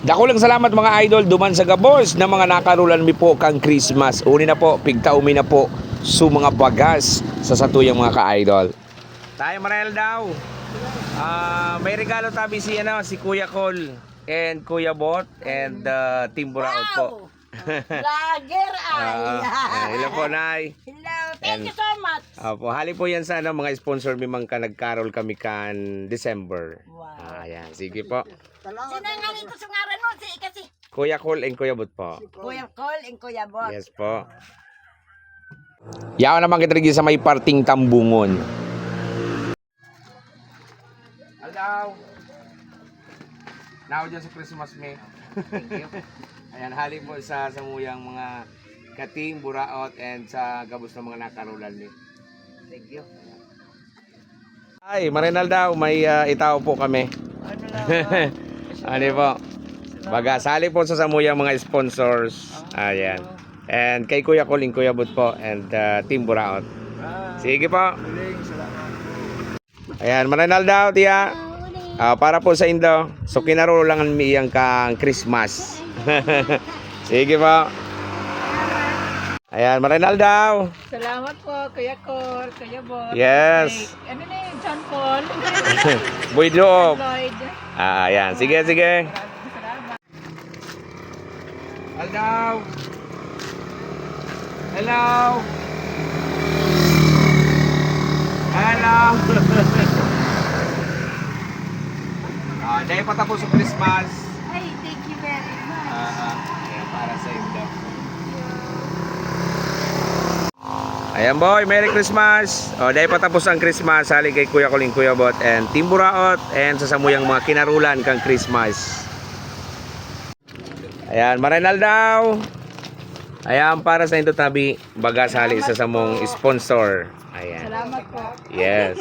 Dako lang salamat mga idol duman sa gabos na mga nakarulan mi po kang Christmas. Uni na po, pigtaumi na po su mga bagas sa satuyang mga ka-idol. Tayo Marel daw. May regalo tabi si si Kuya Col and Kuya Bot and Team Buraot po. Vlogger Hello po, Nay. Hello, thank you so much. Opo, hali po yan sa mga sponsor mi man ka nagkarol kami kan December. Wow. Ayan, sige po. Sinangaling ko sa ngaran mo, kasi Kuya Col and Kuya Bot po. Kuya Col and Kuya Bot. Yes po. Yaw naman kita rin sa may parting tambungon. Hello. Now dyan sa Christmas me. Ayan, hali po sa samuyang mga kating, buraot, and sa gabos ng mga nakarulan ni. Thank you. Ay, Marinal daw, may itaw po kami. Ano lang? Ano po? Baga, sali po sa samuyang mga sponsors. Ayan. And kay Kuya Coling, Kuya Bot po, and Team Buraot. Sige po. Ayan, Marinal daw, tiya. Para po sa Indo, so kinarulangan mi iyang kang Christmas. Sige po. Ayan, Marinal daw. Salamat po, Kuya Col, Kuya Bot. Yes. Ano na yun, John Paul? Boyd loob. Lloyd. Ayan, sige, sige. Salamat. Hello. Hello. Hello. Dahil patapos sa Christmas. Ay, thank you very much. Ayan, para sa inyo. Ayan boy, Merry Christmas. Dahil patapos ang Christmas, hali kay Kuya Coling, Kuya Bot, and Team Buraot, and sa samuyang mga kinarulan kang Christmas. Ayan, Marinal daw. Ayan, para sa inyo tabi, bagas hali sa samong sponsor. Ayan. Salamat po. Yes.